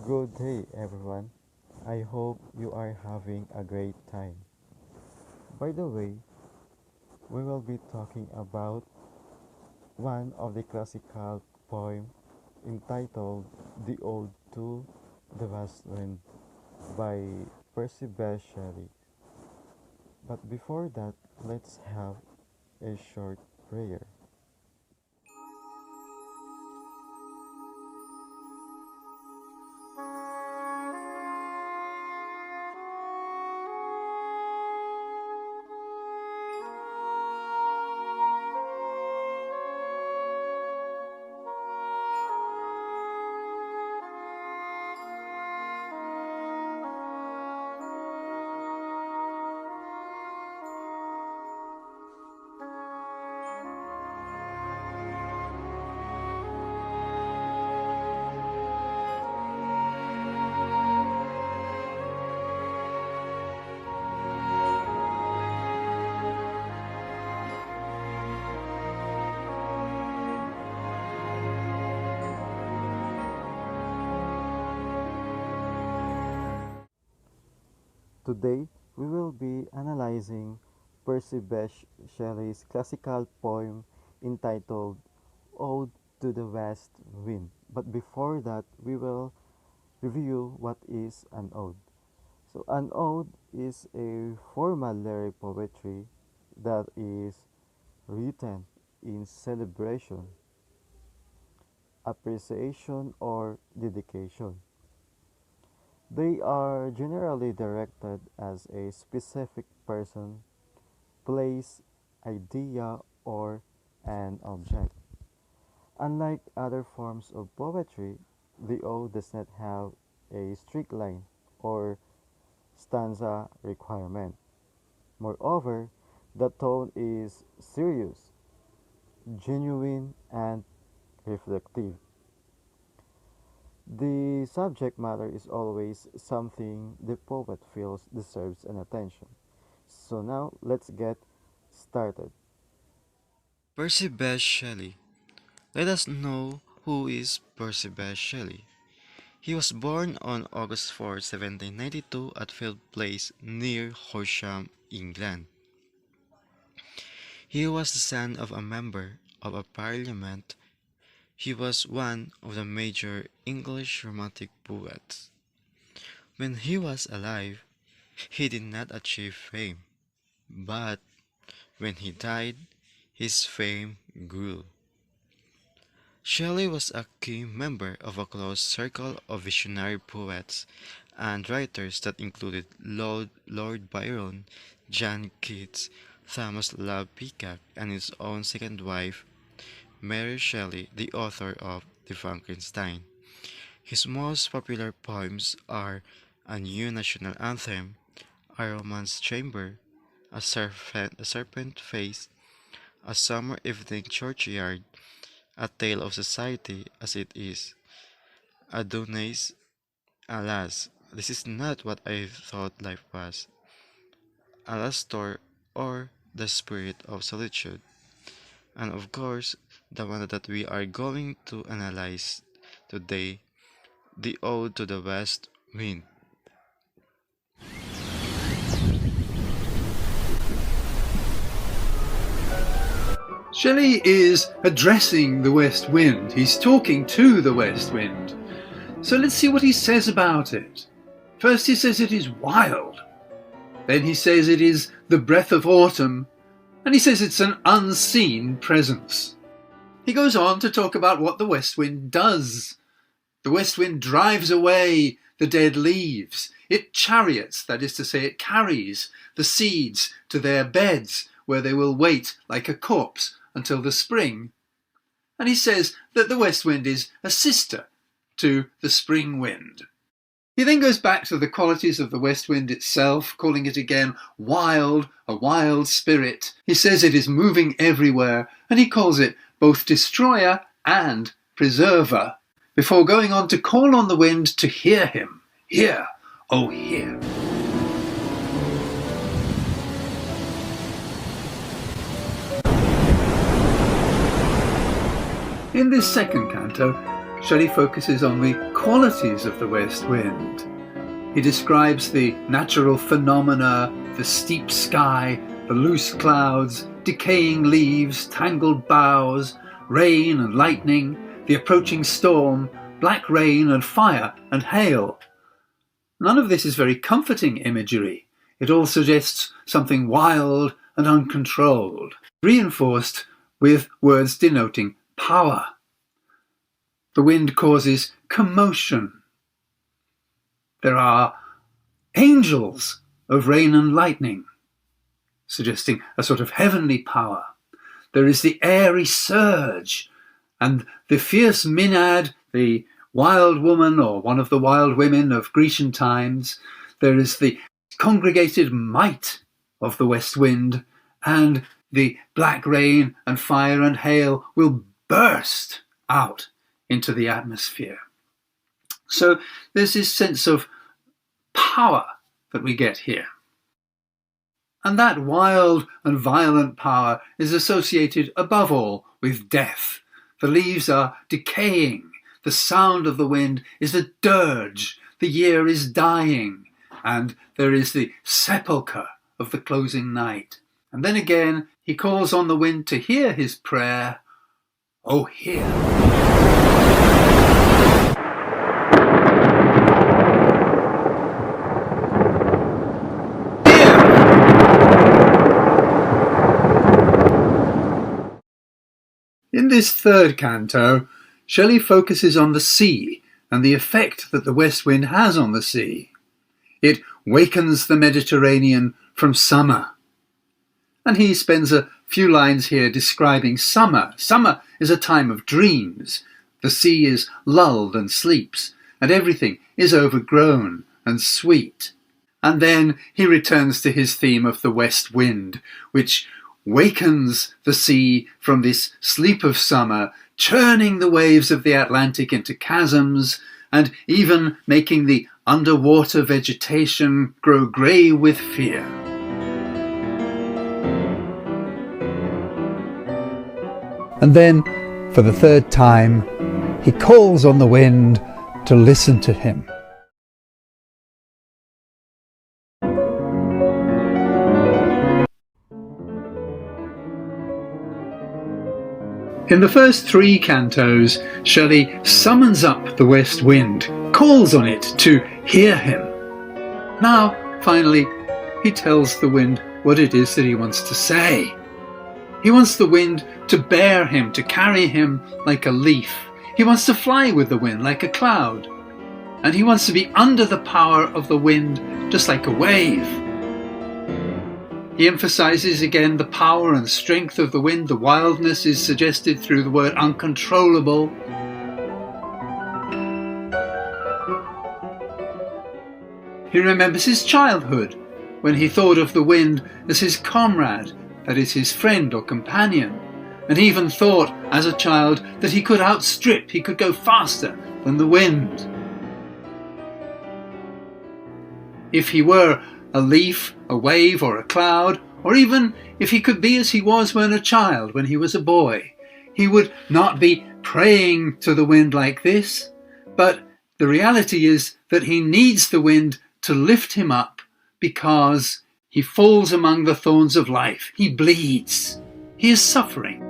Good day, everyone. I hope you are having a great time. By the way, we will be talking about one of the classical poem entitled The Ode to the West Wind by Percy Bysshe Shelley. But before that, let's have a short prayer. Today, we will be analyzing Percy Bysshe Shelley's classical poem entitled Ode to the West Wind. But before that, we will review what is an ode. So, an ode is a formal lyric poetry that is written in celebration, appreciation, or dedication. They are generally directed as a specific person, place, idea, or an object. Unlike other forms of poetry, the ode does not have a strict line or stanza requirement. Moreover, the tone is serious, genuine, and reflective. The subject matter is always something the poet feels deserves an attention. So now let's get started. Percy Bysshe Shelley. Let us know who is Percy Bysshe Shelley. He was born on August 4, 1792 at Field Place near Horsham, England. He was the son of a member of a parliament. He was one of the major English Romantic poets. When he was alive, he did not achieve fame, but when he died, his fame grew. Shelley was a key member of a close circle of visionary poets and writers that included Lord Byron, John Keats, Thomas Love Peacock, and his own second wife, Mary Shelley, the author of The Frankenstein. His most popular poems are A New National Anthem, A Romance Chamber, A Serpent Face, A Summer Evening Churchyard, A Tale of Society as It Is, Adonais, Alas, This Is Not What I Thought Life Was, Alastor, or The Spirit of Solitude, and of course, the one that we are going to analyze today, The Ode to the West Wind. Shelley is addressing the west wind. He's talking to the west wind. So let's see what he says about it. First he says it is wild. Then he says it is the breath of autumn. And he says it's an unseen presence. He goes on to talk about what the west wind does. The west wind drives away the dead leaves. It chariots, that is to say, it carries the seeds to their beds, where they will wait like a corpse until the spring. And he says that the west wind is a sister to the spring wind. He then goes back to the qualities of the west wind itself, calling it again wild, a wild spirit. He says it is moving everywhere, and he calls it both destroyer and preserver, before going on to call on the wind to hear him. Hear, oh hear. In this second canto, Shelley focuses on the qualities of the west wind. He describes the natural phenomena, the steep sky, the loose clouds, decaying leaves, tangled boughs, rain and lightning, the approaching storm, black rain and fire and hail. None of this is very comforting imagery. It all suggests something wild and uncontrolled, reinforced with words denoting power. The wind causes commotion. There are angels of rain and lightning, suggesting a sort of heavenly power. There is the airy surge, and the fierce Maenad, the wild woman or one of the wild women of Grecian times. There is the congregated might of the west wind, and the black rain and fire and hail will burst out into the atmosphere. So there's this sense of power that we get here. And that wild and violent power is associated above all with death. The leaves are decaying. The sound of the wind is a dirge. The year is dying. And there is the sepulchre of the closing night. And then again, he calls on the wind to hear his prayer. Oh, hear. In this third canto, Shelley focuses on the sea and the effect that the west wind has on the sea. It wakens the Mediterranean from summer. And he spends a few lines here describing summer. Summer is a time of dreams. The sea is lulled and sleeps, and everything is overgrown and sweet. And then he returns to his theme of the west wind, which wakens the sea from this sleep of summer, churning the waves of the Atlantic into chasms, and even making the underwater vegetation grow grey with fear. And then, for the third time, he calls on the wind to listen to him. In the first three cantos, Shelley summons up the west wind, calls on it to hear him. Now, finally, he tells the wind what it is that he wants to say. He wants the wind to bear him, to carry him like a leaf. He wants to fly with the wind like a cloud. And he wants to be under the power of the wind, just like a wave. He emphasizes again the power and strength of the wind. The wildness is suggested through the word uncontrollable. He remembers his childhood, when he thought of the wind as his comrade, that is, his friend or companion, and he even thought as a child that he could outstrip, he could go faster than the wind. If he were a leaf, a wave, or a cloud, or even if he could be as he was when a child, when he was a boy, he would not be praying to the wind like this, but the reality is that he needs the wind to lift him up because he falls among the thorns of life. He bleeds. He is suffering.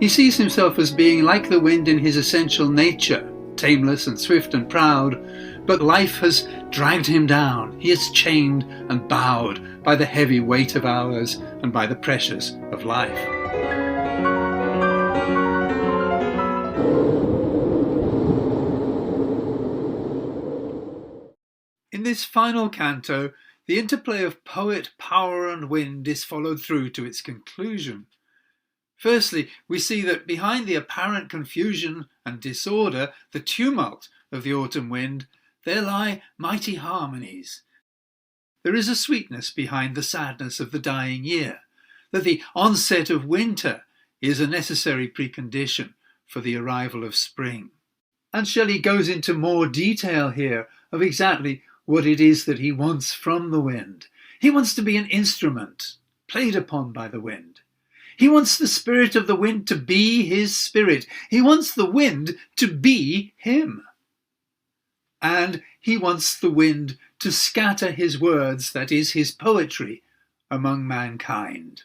He sees himself as being like the wind in his essential nature, tameless and swift and proud, but life has dragged him down. He is chained and bowed by the heavy weight of hours and by the pressures of life. In this final canto, the interplay of poet, power and wind is followed through to its conclusion. Firstly, we see that behind the apparent confusion and disorder, the tumult of the autumn wind, there lie mighty harmonies. There is a sweetness behind the sadness of the dying year, that the onset of winter is a necessary precondition for the arrival of spring. And Shelley goes into more detail here of exactly what it is that he wants from the wind. He wants to be an instrument played upon by the wind. He wants the spirit of the wind to be his spirit. He wants the wind to be him. And he wants the wind to scatter his words, that is, his poetry, among mankind.